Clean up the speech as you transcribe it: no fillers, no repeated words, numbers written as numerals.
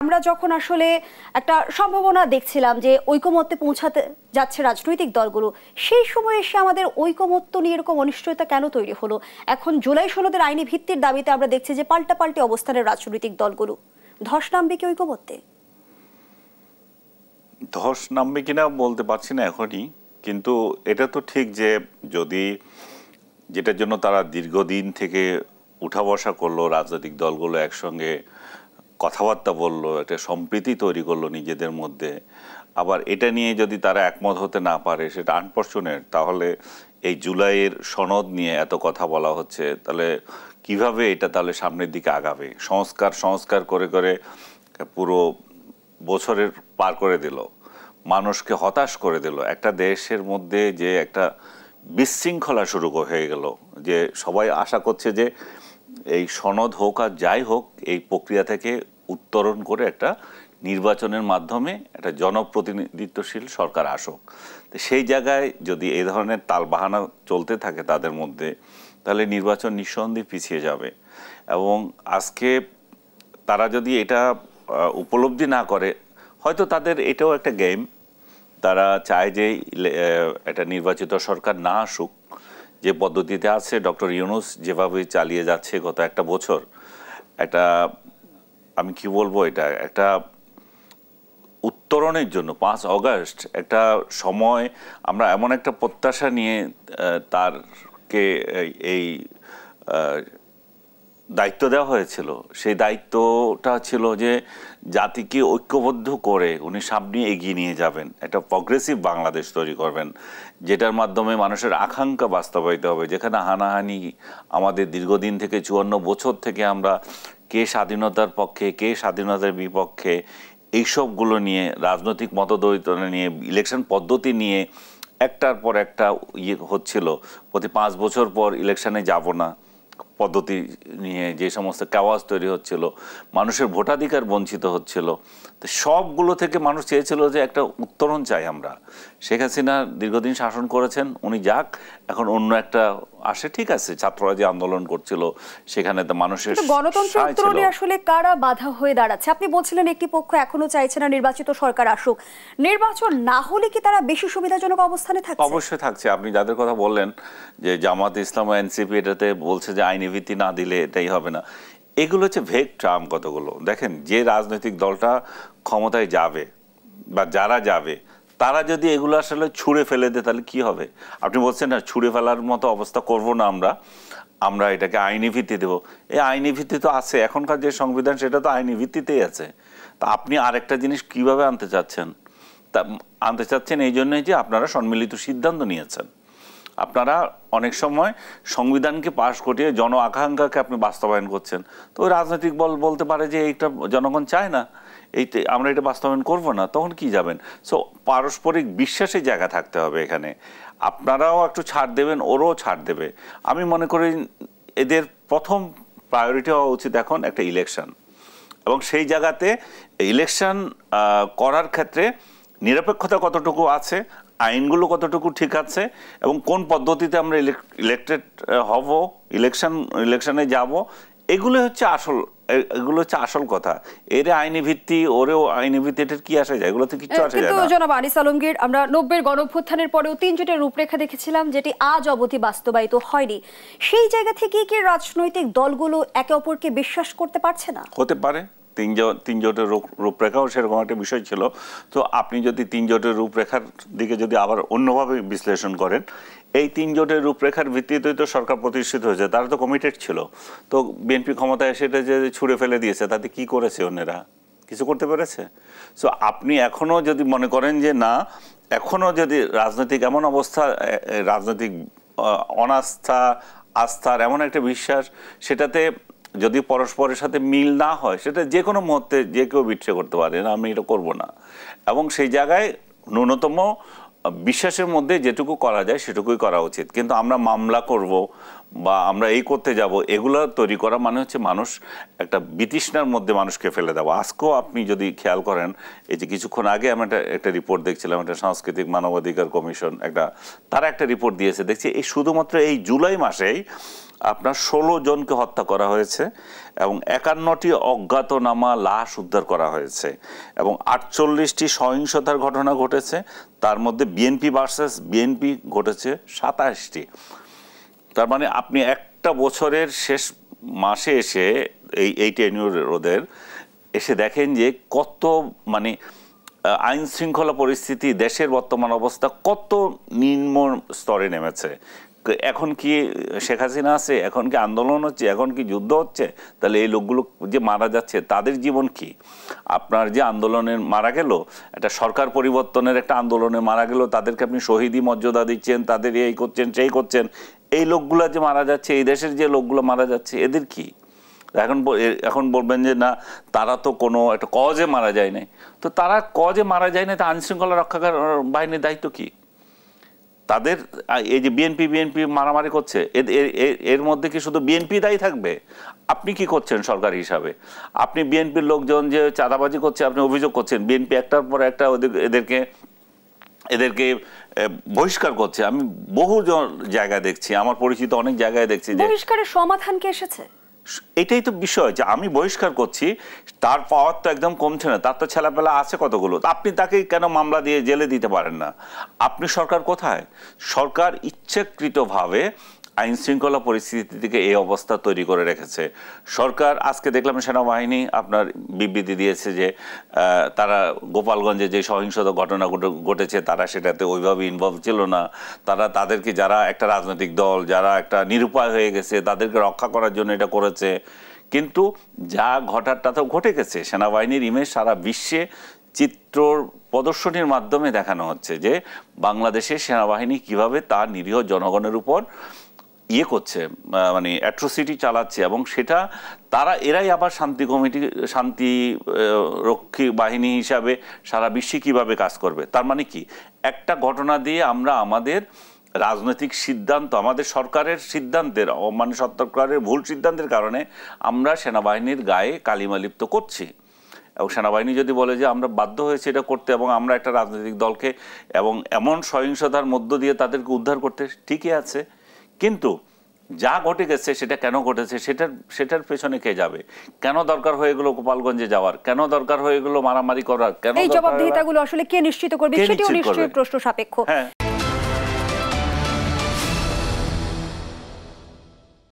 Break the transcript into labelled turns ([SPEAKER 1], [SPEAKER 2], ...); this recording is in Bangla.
[SPEAKER 1] আমরা যখন আসলে একটা সম্ভাবনা দেখছিলাম যে ঐকমত্যে পৌঁছাতে যাচ্ছে রাজনৈতিক দলগুলো, সেই সময় এসে আমাদের ঐকমত্য নিয়ে এরকম অনিশ্চয়তা কেন তৈরি হলো? এখন জুলাই সনদের আইনি ভিত্তির দাবিতে আমরা দেখছি যে পাল্টাপাল্টি অবস্থানের রাজনৈতিক দলগুলো। ধস নামবে কি ঐকমত্যে?
[SPEAKER 2] ধস নামবে কিনা বলতে পারছি না এখনই, কিন্তু এটা তো ঠিক যে যদি যেটার জন্য তারা দীর্ঘদিন থেকে উঠা বসা করলো, রাজনৈতিক দলগুলো একসঙ্গে কথাবার্তা বললো, একটা সম্প্রীতি তৈরি করলো নিজেদের মধ্যে, আবার এটা নিয়ে যদি তারা একমত হতে না পারে সেটা আনফরচুনেট। তাহলে এই জুলাইয়ের সনদ নিয়ে এত কথা বলা হচ্ছে, তাহলে কিভাবে এটা তাহলে সামনের দিকে আগাবে? সংস্কার করে করে পুরো বছরের পার করে দিল, মানুষকে হতাশ করে দিল। একটা দেশের মধ্যে যে একটা বিশৃঙ্খলা শুরু হয়ে গেল, যে সবাই আশা করছে যে এই সনদ হোক আর যাই হোক, এই প্রক্রিয়া থেকে উত্তরণ করে একটা নির্বাচনের মাধ্যমে একটা জনপ্রতিনিধিত্বশীল সরকার আসুক। তো সেই জায়গায় যদি এই ধরনের তালবাহানা চলতে থাকে তাদের মধ্যে, তাহলে নির্বাচন নিঃসন্দেহে পিছিয়ে যাবে। এবং আজকে তারা যদি এটা উপলব্ধি না করে, হয়তো তাদের এটাও একটা গেম, তারা চায় যে একটা নির্বাচিত সরকার না আসুক। যে পদ্ধতিতে আছে ডক্টর ইউনূস যেভাবে চালিয়ে যাচ্ছে গত একটা বছর, একটা আমি কি বলবো, এটা একটা উত্তরণের জন্য 5 অগাস্ট একটা সময় আমরা এমন একটা প্রত্যাশা নিয়ে তারকে এই দায়িত্ব দেওয়া হয়েছিল। সেই দায়িত্বটা ছিল যে জাতিকে ঐক্যবদ্ধ করে উনি সামনে এগিয়ে নিয়ে যাবেন, একটা প্রগ্রেসিভ বাংলাদেশ তৈরি করবেন, যেটার মাধ্যমে মানুষের আকাঙ্ক্ষা বাস্তবায়িত হবে। যেখানে হানাহানি আমাদের দীর্ঘদিন থেকে 54 বছর থেকে আমরা কে স্বাধীনতার পক্ষে কে স্বাধীনতার বিপক্ষে, এইসবগুলো নিয়ে রাজনৈতিক মতদ্বৈতনা নিয়ে, ইলেকশন পদ্ধতি নিয়ে একটার পর একটা হচ্ছিল, প্রতি 5 বছর পর ইলেকশনে যাব না পদ্ধতি নিয়ে যে সমস্ত কাওয়াজ তৈরি হচ্ছিল, মানুষের ভোটাধিকার বঞ্চিত হচ্ছিল, তো সবগুলো থেকে মানুষ চেয়েছিল যে একটা উত্তরণ চাই আমরা। শেখ হাসিনা দীর্ঘদিন শাসন করেছেন, উনি যাক, এখন অন্য একটা আসে। ঠিক আছে, ছাত্ররা যে আন্দোলন করছিল সেখানে তো মানুষের
[SPEAKER 1] গণতন্ত্র উত্তরণে আসলে কারা বাধা হয়ে দাঁড়াচ্ছে? আপনি বলছিলেন একটি পক্ষ এখনো চাইছে না নির্বাচিত সরকার আসুক। নির্বাচন না হলে কি তারা বেশি সুবিধাজনক অবস্থানে থাকছে?
[SPEAKER 2] অবশ্যই থাকছে। আপনি যাদের কথা বললেন যে জামাত ইসলাম ও এনসিপি, এটাতে বলছে যে আইনি ভিত্তি না দিলে এটাই হবে না। এগুলো হচ্ছে ভেগ টার্ম কতগুলো। দেখেন, যে রাজনৈতিক দলটা ক্ষমতায় যাবে বা যারা যাবে, তারা যদি এগুলো আসলে ছুঁড়ে ফেলে দেয় তাহলে কি হবে? আপনি বলছেন না ছুঁড়ে ফেলার মতো অবস্থা করব না আমরা এটাকে আইনি ভিত্তি দেব। এই আইনি ভিত্তি তো আছে, এখনকার যে সংবিধান সেটা তো আইনি ভিত্তিতেই আছে। তা আপনি আরেকটা জিনিস কিভাবে আনতে চাচ্ছেন? আনতে চাচ্ছেন এই জন্যই যে আপনারা সম্মিলিত সিদ্ধান্ত নিয়েছেন। আপনারা অনেক সময় সংবিধানকে পাশ করিয়ে জন আকাঙ্ক্ষাকে আপনি বাস্তবায়ন করছেন। তো ওই রাজনৈতিক দল বলতে পারে যে এইটা জনগণ চায় না, আমরা এটা বাস্তবায়ন করব না, তখন কি যাবেন? সো পারস্পরিক বিশ্বাসের জায়গা থাকতে হবে এখানে। আপনারাও একটু ছাড় দেবেন, ওরও ছাড় দেবে। আমি মনে করি এদের প্রথম প্রায়োরিটি হওয়া উচিত এখন একটা ইলেকশন, এবং সেই জায়গাতে ইলেকশন করার ক্ষেত্রে নিরপেক্ষতা কতটুকু আছে, আইনগুলো কতটুকু ঠিক আছে, এবং কোন পদ্ধতিতে আমরা ইলেকটেড হব, ইলেকশনে যাব, এগুলো হচ্ছে আসল কথা। এর আইনি ভিত্তি, ওরেও আইনি ভিত্তি, এটার কি আসে যায়? এগুলোতে কিছু আসে যায় না।
[SPEAKER 1] জনাব আনিস আলমগীর, আমরা 90-এর গণঅভ্যুত্থানের পরেও 3 জোটের রূপরেখা দেখেছিলাম, যেটি আজ অবধি বাস্তবায়িত হয়নি। সেই জায়গা থেকে কি রাজনৈতিক দলগুলো একে অপরকে বিশ্বাস করতে পারছে না?
[SPEAKER 2] হতে পারে। 3 জোটের রূপরেখাও সেরকম একটা বিষয় ছিল। তো আপনি যদি 3 জোটের রূপরেখার দিকে যদি আবার অন্যভাবে বিশ্লেষণ করেন, এই 3 জোটের রূপরেখার ভিত্তিতেই তো সরকার প্রতিষ্ঠিত হয়েছে, তারা তো কমিটেড ছিল। তো বিএনপি ক্ষমতায় সেটা যে ছুঁড়ে ফেলে দিয়েছে, তাতে কি করেছে? অন্যরা কিছু করতে পেরেছে? সো আপনি এখনও যদি মনে করেন যে না, এখনও যদি রাজনৈতিক এমন অবস্থা, রাজনৈতিক অনাস্থা আস্থার এমন একটা বিশ্বাস, সেটাতে যদি পরস্পরের সাথে মিল না হয়, সেটা যে কোনো মুহূর্তে যে কেউ বিট্রে করতে পারে না, আমি এটা করব না। এবং সেই জায়গায় ন্যূনতম বিশ্বাসের মধ্যে যেটুকু করা যায় সেটুকুই করা উচিত। কিন্তু আমরা মামলা করব বা আমরা এই করতে যাব, এগুলো তৈরি করা মানে হচ্ছে মানুষ একটা বিতৃষ্ণার মধ্যে মানুষকে ফেলে দেওয়া। আজকেও আপনি যদি খেয়াল করেন, এই যে কিছুক্ষণ আগে আমি একটা রিপোর্ট দেখছিলাম, একটা সাংস্কৃতিক মানবাধিকার কমিশন তারা একটা রিপোর্ট দিয়েছে, দেখছি এই শুধুমাত্র এই জুলাই মাসেই আপনার 16 জনকে হত্যা করা হয়েছে এবং 51টি অজ্ঞাতনামা লাশ উদ্ধার করা হয়েছে এবং 48টি সহিংসতার ঘটনা ঘটেছে, তার মধ্যে বিএনপি ভার্সেস বিএনপি ঘটেছে 27টি। তার মানে আপনি একটা বছরের শেষ মাসে এসে এই টেনিউর ওদের এসে দেখেন যে কত মানে আইন শৃঙ্খলা পরিস্থিতি, দেশের বর্তমান অবস্থা কত নিম্ন স্তরে নেমেছে। এখন কি শেখ হাসিনা আছে, এখন কি আন্দোলন হচ্ছে, এখন কি যুদ্ধ হচ্ছে? তাহলে এই লোকগুলো যে মারা যাচ্ছে তাদের জীবন কি? আপনার যে আন্দোলনে মারা গেল, একটা সরকার পরিবর্তনের একটা আন্দোলনে মারা গেল, তাদেরকে আপনি শহীদি মর্যাদা দিচ্ছেন, তাদের এই করছেন সেই করছেন। এই লোকগুলো যে মারা যাচ্ছে, এই দেশের যে লোকগুলো মারা যাচ্ছে, এদের কি? এখন বলবেন যে না, তারা তো কোনো একটা কজে মারা যায় নাই। তো তারা কজে মারা যায় না, তা আইন শৃঙ্খলা রক্ষাকার বাহিনীর দায়িত্ব কি? তাদের এই যে বিএনপি মারামারি করছে, এর মধ্যে কি শুধু বিএনপি দায়ী থাকবে? আপনি কি করছেন সরকার হিসাবে? আপনি বিএনপির লোকজন যে চাঁদাবাজি করছে আপনি অভিযোগ করছেন, বিএনপি একটার পর একটা এদেরকে বহিষ্কার করছে। আমি বহু জায়গায় দেখছি, আমার পরিচিত অনেক জায়গায় দেখছি যে
[SPEAKER 1] বহিষ্কারের সমাধান কি এসেছে?
[SPEAKER 2] এটাই তো বিষয়, যে আমি বহিষ্কার করছি, তার পাওয়ার তো একদম কমছে না, তার তো ছেলেপেলা আছে কতগুলো। আপনি তাকে কেন মামলা দিয়ে জেলে দিতে পারেন না? আপনি সরকার কোথায়? সরকার ইচ্ছাকৃতভাবে আইন শৃঙ্খলা পরিস্থিতি থেকে এই অবস্থা তৈরি করে রেখেছে। সরকার আজকে দেখলাম সেনাবাহিনী আপনার বিবৃতি দিয়েছে যে তারা গোপালগঞ্জে যে সহিংসতা ঘটনা ঘটেছে তারা সেটাতে ওইভাবে ইনভলভ ছিল না। তাদেরকে যারা একটা রাজনৈতিক দল, যারা একটা নিরুপায় হয়ে গেছে, তাদেরকে রক্ষা করার জন্য এটা করেছে। কিন্তু যা ঘটারটা তো ঘটে গেছে। সেনাবাহিনীর ইমেজ সারা বিশ্বে চিত্র প্রদর্শনীর মাধ্যমে দেখানো হচ্ছে যে বাংলাদেশের সেনাবাহিনী কিভাবে তার নিরীহ জনগণের উপর করছে, মানে অ্যাট্রোসিটি চালাচ্ছে। এবং সেটা এরাই আবার শান্তি রক্ষী বাহিনী হিসাবে সারা বিশ্বে কিভাবে কাজ করবে। তার মানে কি, একটা ঘটনা দিয়ে আমরা আমাদের রাজনৈতিক সিদ্ধান্ত, আমাদের সরকারের সিদ্ধান্তের মানে সরকারের ভুল সিদ্ধান্তের কারণে আমরা সেনাবাহিনীর গায়ে কালিমা লিপ্ত করছি। এবং সেনাবাহিনী যদি বলে যে আমরা বাধ্য হয়েছি এটা করতে এবং আমরা একটা রাজনৈতিক দলকে এবং এমন সহিংসতার মধ্য দিয়ে তাদেরকে উদ্ধার করতে, ঠিকই আছে। কিন্তু যা ঘটে গেছে সেটা কেন ঘটেছে সেটার পেছনে কে যাবে? কেন দরকার হয়ে গেল গোপালগঞ্জে যাওয়ার? কেন দরকার হয়ে গেল মারামারি করার? কেন
[SPEAKER 1] এই জবাবদিহিতাগুলো আসলে কে নিশ্চিত করবে? সেটাও নিশ্চয়ই প্রশ্ন সাপেক্ষ।